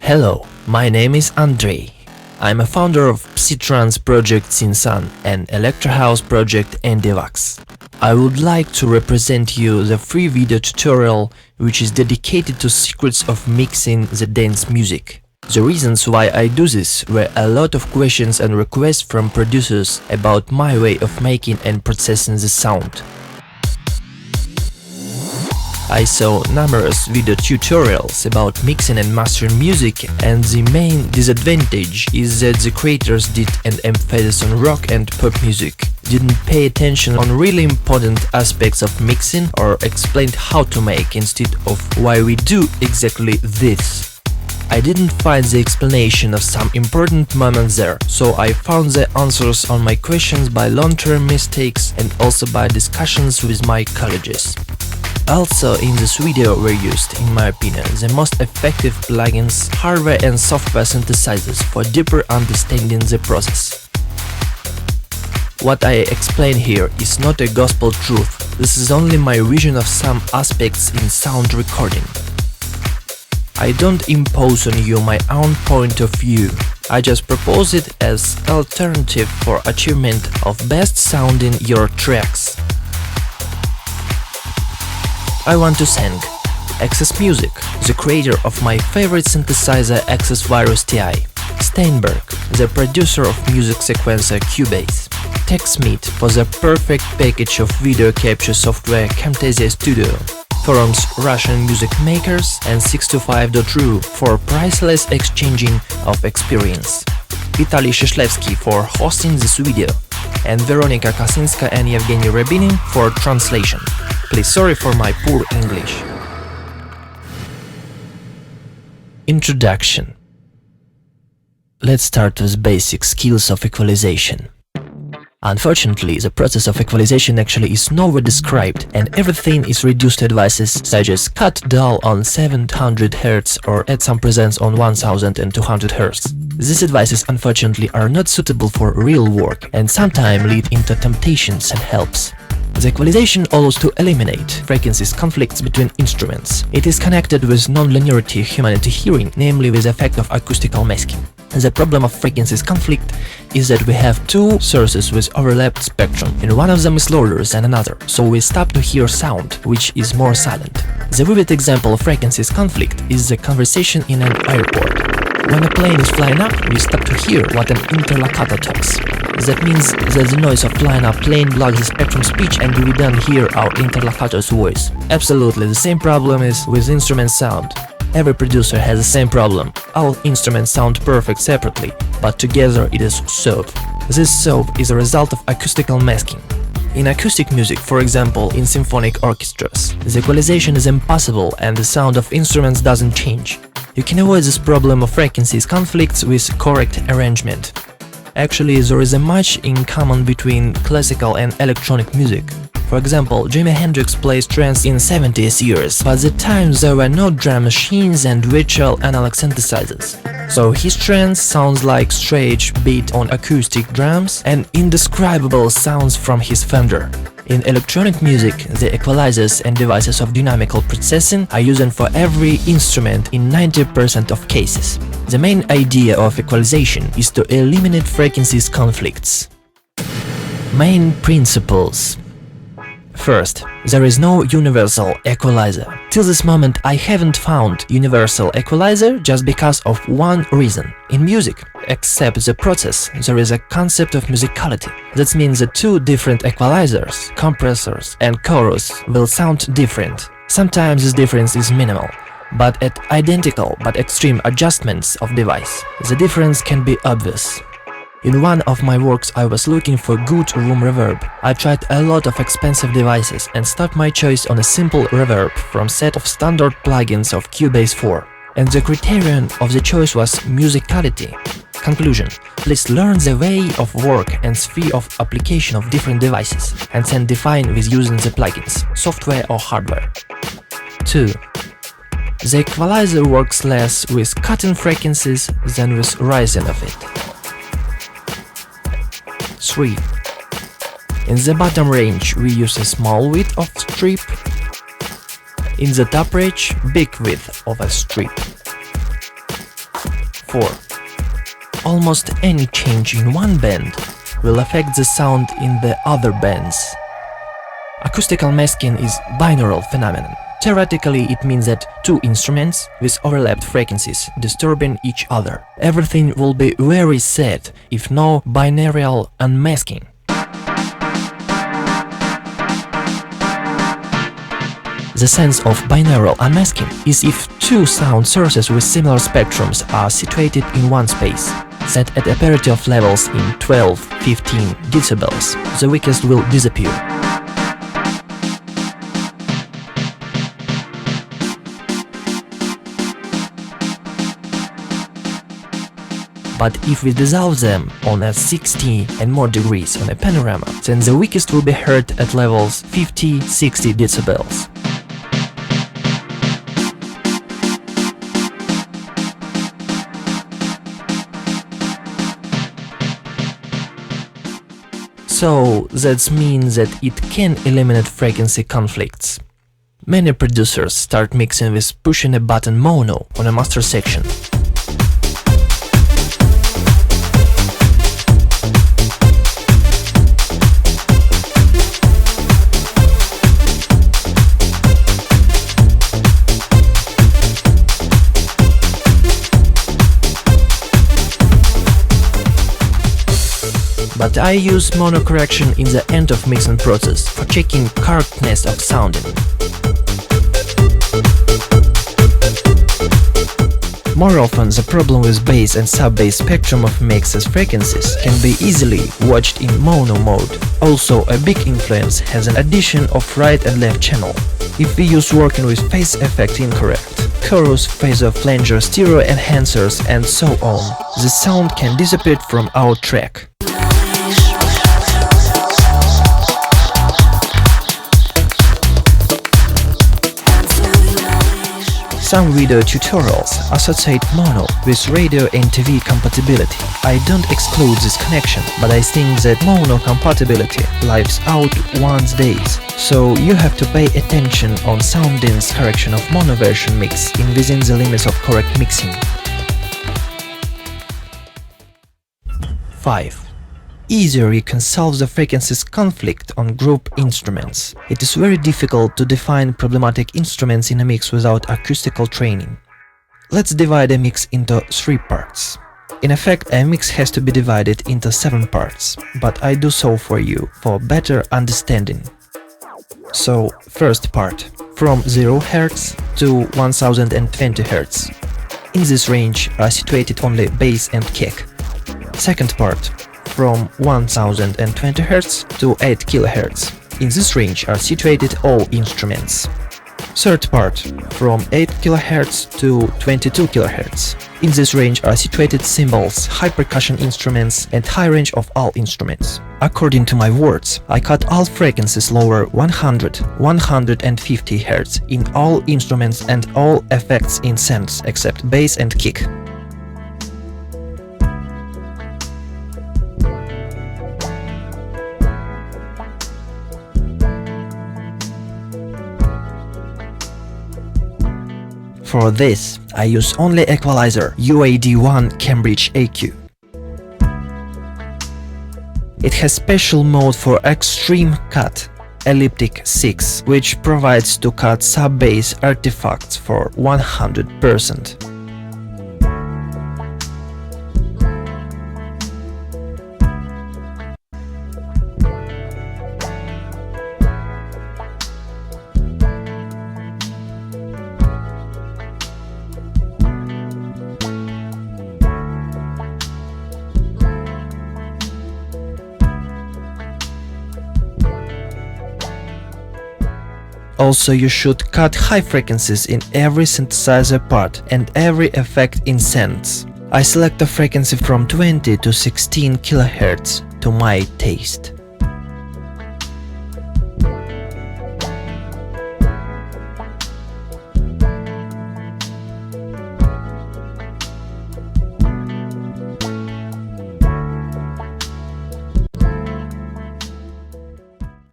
Hello, my name is Andrei. I'm a founder of Psytrance project Sinsan and Electro House project Andi Vax. I would like to represent you the free video tutorial which is dedicated to secrets of mixing the dance music. The reasons why I do this were a lot of questions and requests from producers about my way of making and processing the sound. I saw numerous video tutorials about mixing and mastering music, and the main disadvantage is that the creators did an emphasis on rock and pop music, didn't pay attention on really important aspects of mixing, or explained how to make instead of why we do exactly this. I didn't find the explanation of some important moments there, so I found the answers on my questions by long-term mistakes and also by discussions with my colleagues. Also, in this video were used, in my opinion, the most effective plugins, hardware and software synthesizers for deeper understanding the process. What I explain here is not a gospel truth, this is only my vision of some aspects in sound recording. I don't impose on you my own point of view, I just propose it as alternative for achievement of best sounding your tracks. I want to thank Access Music, the creator of my favorite synthesizer Access Virus TI, Steinberg, the producer of music sequencer Cubase, TechSmith for the perfect package of video capture software Camtasia Studio, Forums Russian Music Makers and 625.ru for priceless exchanging of experience, Vitaly Shishlevsky for hosting this video, and Veronika Kasinska and Evgeny Rabinin for translation. Please sorry for my poor English. Introduction. Let's start with basic skills of equalization. Unfortunately, the process of equalization actually is nowhere described, and everything is reduced to advices such as cut dull on 700 Hz or add some presence on 1200 Hz. These advices unfortunately are not suitable for real work and sometimes lead into temptations and helps. The equalization allows to eliminate frequencies conflicts between instruments. It is connected with non-linearity human to hearing, namely with the effect of acoustical masking. The problem of frequencies conflict is that we have two sources with overlapped spectrum, and one of them is louder than another, so we stop to hear sound, which is more silent. The vivid example of frequencies conflict is the conversation in an airport. When a plane is flying up, we stop to hear what an interlocutor talks. That means that the noise of flying up plane blocks the spectrum speech and we don't hear our interlocutor's voice. Absolutely, the same problem is with instrument sound. Every producer has the same problem. All instruments sound perfect separately, but together it is soap. This soap is a result of acoustical masking. In acoustic music, for example, in symphonic orchestras, the equalization is impossible and the sound of instruments doesn't change. You can avoid this problem of frequencies conflicts with correct arrangement. Actually, there is a much in common between classical and electronic music. For example, Jimi Hendrix plays trance in 70s years, but at the time there were no drum machines and virtual analog synthesizers. So his trance sounds like strange beat on acoustic drums and indescribable sounds from his Fender. In electronic music, the equalizers and devices of dynamical processing are used for every instrument in 90% of cases. The main idea of equalization is to eliminate frequencies conflicts. Main principles. First, there is no universal equalizer. Till this moment I haven't found universal equalizer just because of one reason. In music, except the process, there is a concept of musicality. That means that two different equalizers, compressors and chorus will sound different. Sometimes this difference is minimal, but at identical but extreme adjustments of device, the difference can be obvious. In one of my works I was looking for good room reverb. I tried a lot of expensive devices and stopped my choice on a simple reverb from set of standard plugins of Cubase 4. And the criterion of the choice was musicality. Conclusion: please learn the way of work and sphere of application of different devices, and then define with using the plugins, software or hardware. 2. The equalizer works less with cutting frequencies than with rising of it. 3. In the bottom range we use a small width of strip, in the top range big width of a strip. 4. Almost any change in one band will affect the sound in the other bands. Acoustical masking is binaural phenomenon. Theoretically, it means that two instruments with overlapped frequencies disturbing each other. Everything will be very sad if no binaural unmasking. The sense of binaural unmasking is if two sound sources with similar spectrums are situated in one space, set at a parity of levels in 12-15 decibels. The weakest will disappear. But if we dissolve them on a 60 and more degrees on a panorama, then the weakest will be heard at levels 50-60 decibels. So that means that it can eliminate frequency conflicts. Many producers start mixing with pushing a button mono on a master section. But I use mono correction in the end of mixing process for checking correctness of sounding. More often, the problem with bass and sub-bass spectrum of mixes frequencies can be easily watched in mono mode. Also, a big influence has an addition of right and left channel. If we use working with phase effect incorrect, chorus, phaser, flanger, stereo enhancers and so on, the sound can disappear from our track. Some video tutorials associate mono with radio and TV compatibility. I don't exclude this connection, but I think that mono compatibility lives out one's days, so you have to pay attention on sounding's correction of mono version mix within the limits of correct mixing. 5. Easier you can solve the frequencies conflict on group instruments. It is very difficult to define problematic instruments in a mix without acoustical training. Let's divide a mix into 3 parts. In effect, a mix has to be divided into 7 parts, but I do so for you for better understanding. So, first part, from 0 Hz to 1020 Hz. In this range are situated only bass and kick. Second part, from 1020 Hz to 8 kHz. In this range are situated all instruments. Third part, from 8 kHz to 22 kHz. In this range are situated cymbals, high percussion instruments and high range of all instruments. According to my words, I cut all frequencies lower 100-150 Hz in all instruments and all effects in synths except bass and kick. For this, I use only equalizer UAD1 Cambridge AQ. It has special mode for extreme cut, elliptic 6, which provides to cut sub-bass artifacts for 100%. Also, you should cut high frequencies in every synthesizer part and every effect in synths. I select a frequency from 20 to 16 kHz to my taste.